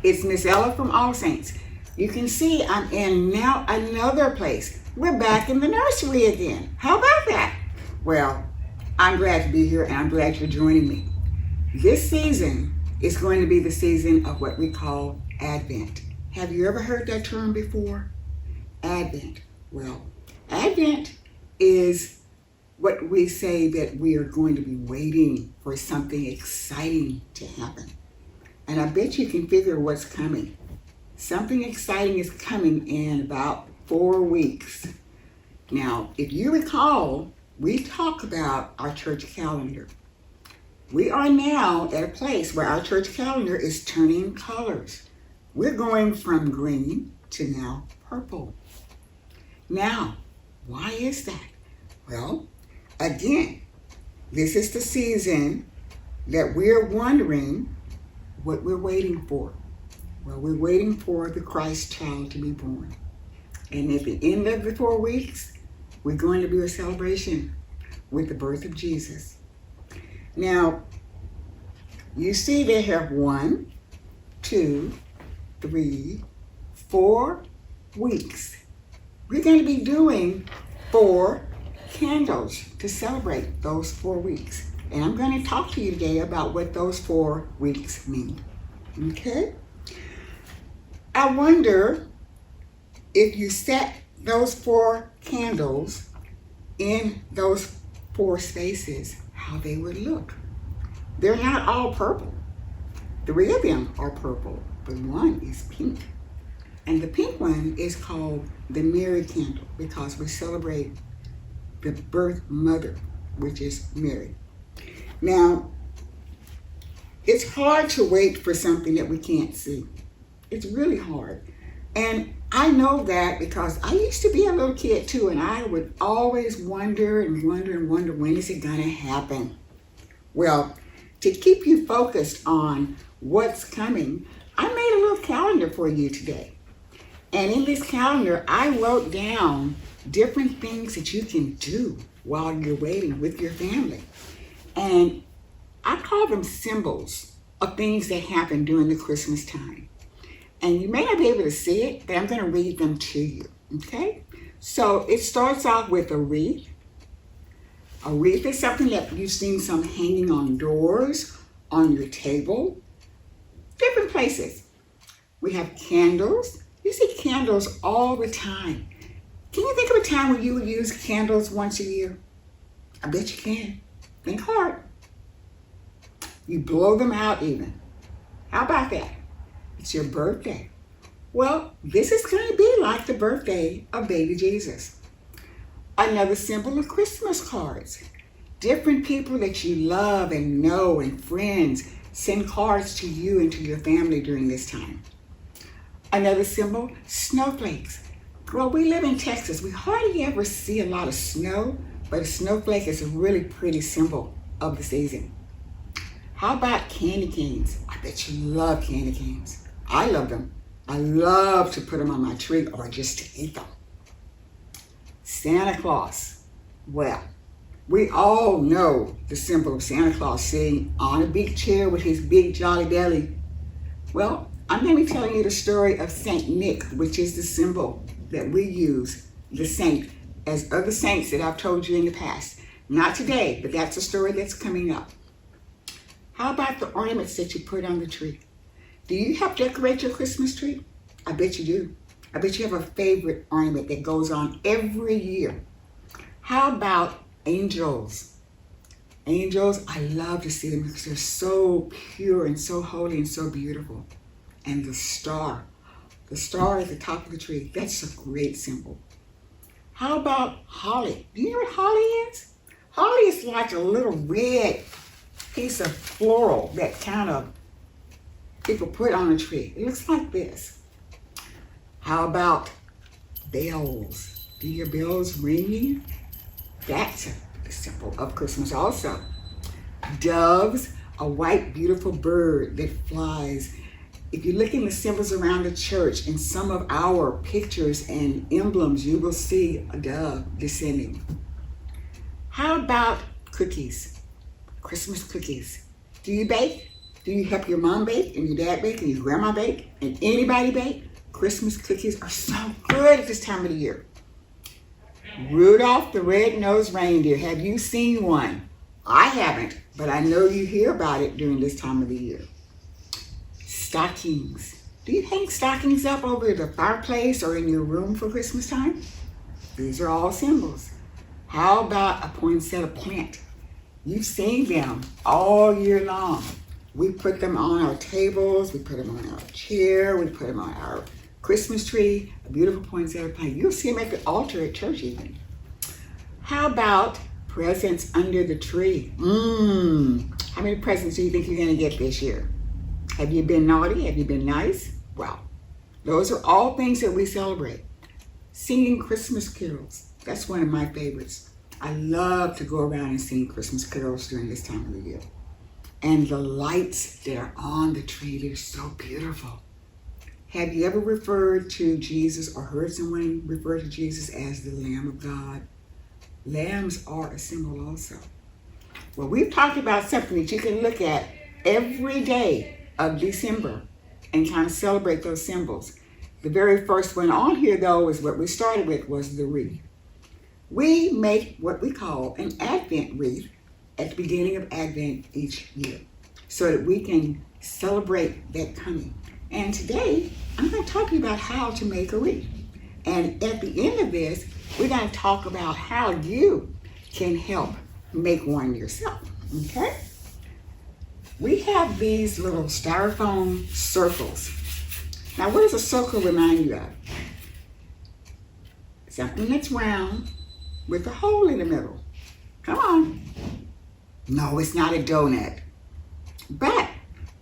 It's Miss Ella from All Saints. You can see I'm in now another place. We're back in the nursery again. How about that? Well, I'm glad to be here and I'm glad you're joining me. This season is going to be the season of what we call Advent. Have you ever heard that term before? Advent. Well, Advent is what we say that we are going to be waiting for something exciting to happen. And I bet you can figure what's coming. Something exciting is coming in about 4 weeks. Now, if you recall, we talk about our church calendar. We are now at a place where our church calendar is turning colors. We're going from green to now purple. Now, why is that? Well, again, this is the season that we're wondering what we're waiting for. Well, we're waiting for the Christ child to be born. And at the end of the 4 weeks, we're going to do a celebration with the birth of Jesus. Now, you see they have 1, 2, 3, 4 weeks. We're going to be doing 4 candles to celebrate those 4 weeks. And I'm going to talk to you today about what those 4 weeks mean. Okay? I wonder if you set those 4 candles in those 4 spaces, how they would look. They're not all purple. 3 of them are purple, but 1 is pink. And the pink one is called the Mary candle because we celebrate the birth mother, which is Mary. Now, it's hard to wait for something that we can't see. It's really hard. And I know that because I used to be a little kid too, and I would always wonder and wonder and wonder, when is it gonna happen? Well, to keep you focused on what's coming, I made a little calendar for you today. And in this calendar, I wrote down different things that you can do while you're waiting with your family. And I call them symbols of things that happen during the Christmas time. And you may not be able to see it, but I'm going to read them to you, okay? So it starts off with a wreath. A wreath is something that you've seen some hanging on doors, on your table, different places. We have candles. You see candles all the time. Can you think of a time when you would use candles once a year? I bet you can. Think hard. You blow them out even. How about that? It's your birthday. Well, this is going to be like the birthday of baby Jesus. Another symbol of Christmas cards. Different people that you love and know and friends send cards to you and to your family during this time. Another symbol, snowflakes. Girl, we live in Texas. We hardly ever see a lot of snow, but a snowflake is a really pretty symbol of the season. How about candy canes? I bet you love candy canes. I love them. I love to put them on my tree or just to eat them. Santa Claus. Well, we all know the symbol of Santa Claus sitting on a big chair with his big jolly belly. Well, I'm going to be telling you the story of Saint Nick, which is the symbol that we use, the saint, as other saints that I've told you in the past. Not today, but that's a story that's coming up. How about the ornaments that you put on the tree? Do you help decorate your Christmas tree? I bet you do. I bet you have a favorite ornament that goes on every year. How about angels? Angels, I love to see them because they're so pure and so holy and so beautiful. And the star at the top of the tree, that's a great symbol. How about holly? Do you know what holly is? Holly is like a little red piece of floral that kind of people put on a tree. It looks like this. How about bells? Do your bells ringing? That's a symbol of Christmas also. Doves, a white beautiful bird that flies. If you look in the symbols around the church, in some of our pictures and emblems, you will see a dove descending. How about cookies? Christmas cookies. Do you bake? Do you help your mom bake and your dad bake and your grandma bake and anybody bake? Christmas cookies are so good at this time of the year. Rudolph the Red-Nosed Reindeer. Have you seen one? I haven't, but I know you hear about it during this time of the year. Stockings. Do you hang stockings up over the fireplace or in your room for Christmas time? These are all symbols. How about a poinsettia plant? You've seen them all year long. We put them on our tables, we put them on our chair, we put them on our Christmas tree, a beautiful poinsettia plant. You'll see them at the altar at church even. How about presents under the tree? How many presents do you think you're going to get this year? Have you been naughty? Have you been nice? Well, those are all things that we celebrate. Singing Christmas carols. That's one of my favorites. I love to go around and sing Christmas carols during this time of the year. And the lights that are on the tree, they're so beautiful. Have you ever referred to Jesus or heard someone refer to Jesus as the Lamb of God? Lambs are a symbol also. Well, we've talked about something that you can look at every day of December and kind of celebrate those symbols. The very first one on here, though, is what we started with, was the wreath. We make what we call an Advent wreath at the beginning of Advent each year so that we can celebrate that coming. And today, I'm going to talk to you about how to make a wreath. And at the end of this, we're going to talk about how you can help make one yourself, okay? We have these little styrofoam circles. Now, what does a circle remind you of? Something that's round with a hole in the middle. Come on. No, it's not a donut. But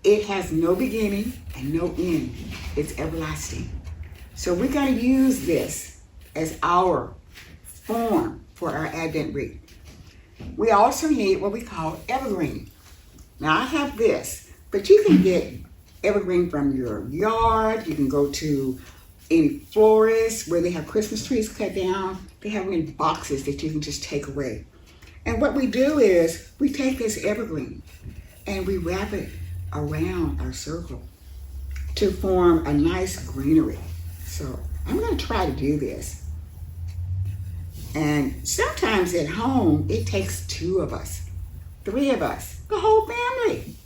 it has no beginning and no end. It's everlasting. So we're going to use this as our form for our Advent wreath. We also need what we call evergreen. Now I have this, but you can get evergreen from your yard. You can go to any florist where they have Christmas trees cut down. They have them in boxes that you can just take away. And what we do is we take this evergreen and we wrap it around our circle to form a nice greenery. So I'm going to try to do this. And sometimes at home, it takes 2 of us, 3 of us, the whole family.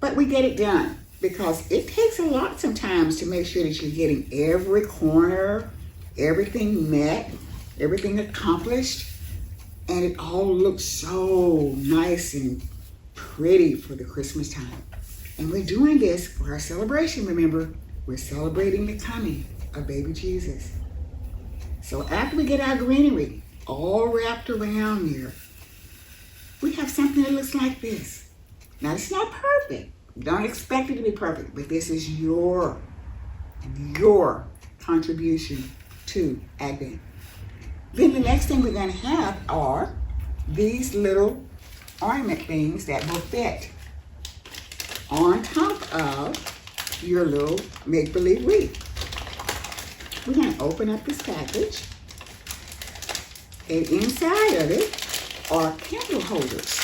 But we get it done because it takes a lot sometimes to make sure that you're getting every corner, everything met, everything accomplished. And it all looks so nice and pretty for the Christmas time. And we're doing this for our celebration. Remember, we're celebrating the coming of baby Jesus. So after we get our greenery all wrapped around here, we have something that looks like this. Now, it's not perfect. Don't expect it to be perfect, but this is your contribution to Advent. Then the next thing we're going to have are these little ornament things that will fit on top of your little make-believe wreath. We're going to open up this package, and inside of it are candle holders.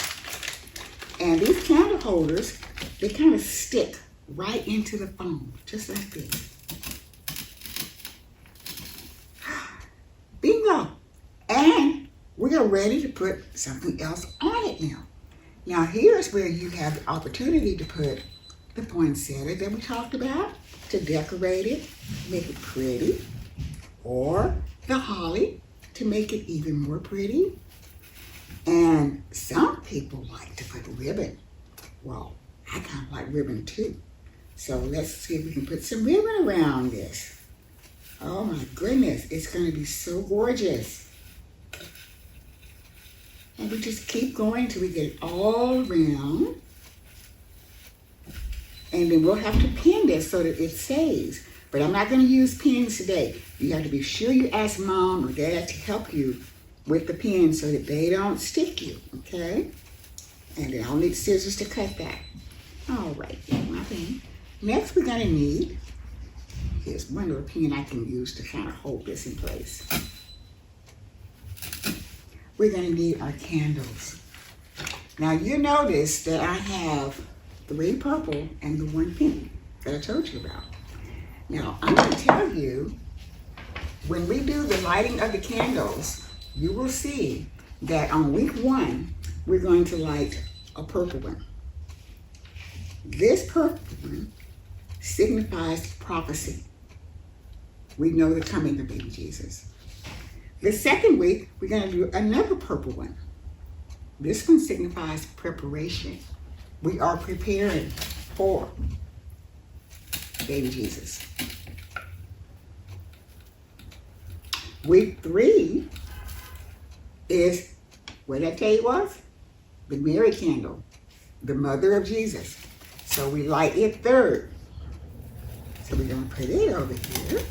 And these candle holders, they kind of stick right into the foam, just like this. Bingo! And we are ready to put something else on it now. Now here's where you have the opportunity to put the poinsettia that we talked about to decorate it, make it pretty, or the holly to make it even more pretty. And some people like to put ribbon. Well, I kind of like ribbon too. So let's see if we can put some ribbon around this. Oh my goodness, it's going to be so gorgeous. And we just keep going until we get it all around. And then we'll have to pin this so that it stays. But I'm not going to use pins today. You have to be sure you ask mom or dad to help you with the pins so that they don't stick you, okay? And then I'll need scissors to cut that. All right, my pin. Next we're going to need, here's one little pin I can use to kind of hold this in place. We're going to need our candles. Now you notice that I have 3 purple and the 1 pink that I told you about. Now, I'm going to tell you, when we do the lighting of the candles, you will see that on week 1, we're going to light a purple one. This purple one signifies prophecy. We know the coming of baby Jesus. The second week, we're going to do another purple one. This one signifies preparation. We are preparing for baby Jesus. Week 3 is, what did I tell you was? The Mary candle, the mother of Jesus. So we light it third. So we're going to put it over here.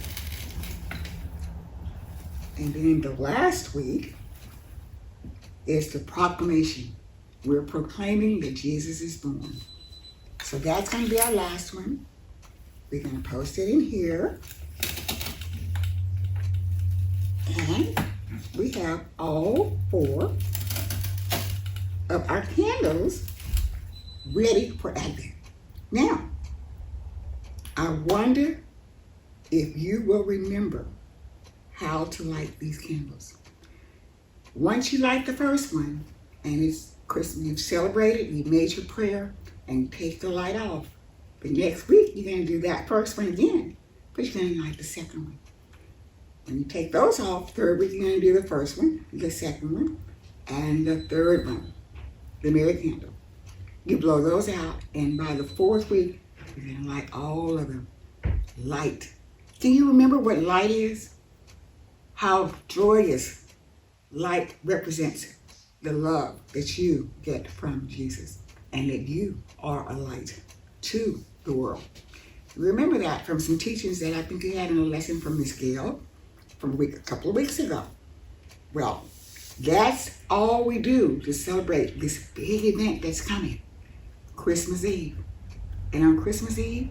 And then the last week is the proclamation. We're proclaiming that Jesus is born. So that's going to be our last one. We're going to post it in here. And we have all 4 of our candles ready for Advent. Now, I wonder if you will remember how to light these candles. Once you light the first one, and it's Christmas, you've celebrated, you've made your prayer, and you take the light off. The next week, you're going to do that first one again, but you're going to light the second one. When you take those off, third week, you're going to do the first one, the second one, and the third one, the Mary candle. You blow those out, and by the 4th week, you're going to light all of them. Light. Can you remember what light is? How joyous light represents the love that you get from Jesus, and that you are a light to the world. Remember that from some teachings that I think you had in a lesson from Miss Gail from a couple of weeks ago. Well, that's all we do to celebrate this big event that's coming, Christmas Eve. And on Christmas Eve,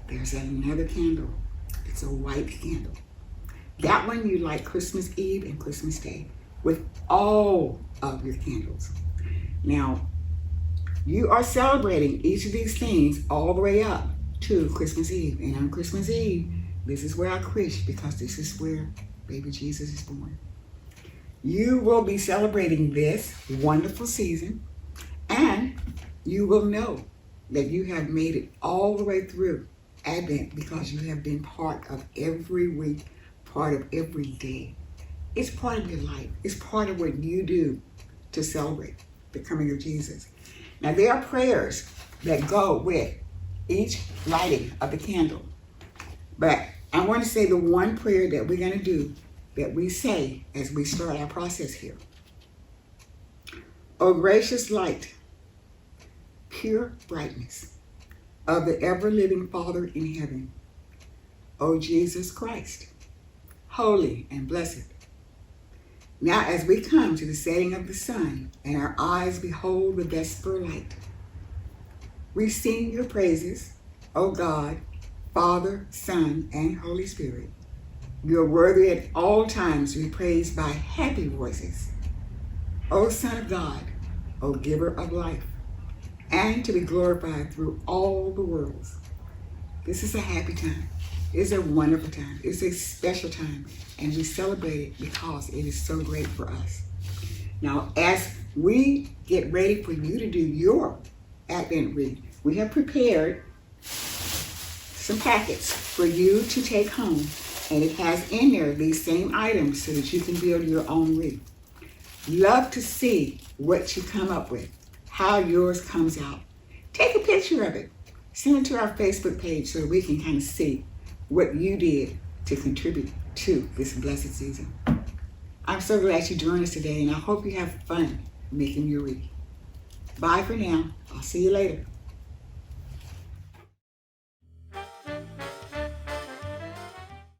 there's another candle. It's a white candle. That one you light Christmas Eve and Christmas Day with all of your candles. Now, you are celebrating each of these things all the way up to Christmas Eve. And on Christmas Eve, this is where I preach, because this is where baby Jesus is born. You will be celebrating this wonderful season, and you will know that you have made it all the way through Advent because you have been part of every week, part of every day. It's part of your life. It's part of what you do to celebrate the coming of Jesus. Now, there are prayers that go with each lighting of the candle. But I want to say the one prayer that we're going to do, that we say as we start our process here. O gracious light, pure brightness of the ever-living Father in heaven, O Jesus Christ, holy and blessed. Now as we come to the setting of the sun and our eyes behold the vesper light, we sing your praises, O God, Father, Son, and Holy Spirit. You are worthy at all times to be praised by happy voices, O Son of God, O Giver of life, and to be glorified through all the worlds. This is a happy time. It's a wonderful time. It's a special time, and we celebrate it because it is so great for us. Now, as we get ready for you to do your Advent read, we have prepared some packets for you to take home, and it has in there these same items so that you can build your own wreath. Love to see what you come up with, how yours comes out. Take a picture of it. Send it to our Facebook page so we can kind of see what you did to contribute to this blessed season. I'm so glad you joined us today, and I hope you have fun making your wreath. Bye for now. I'll see you later.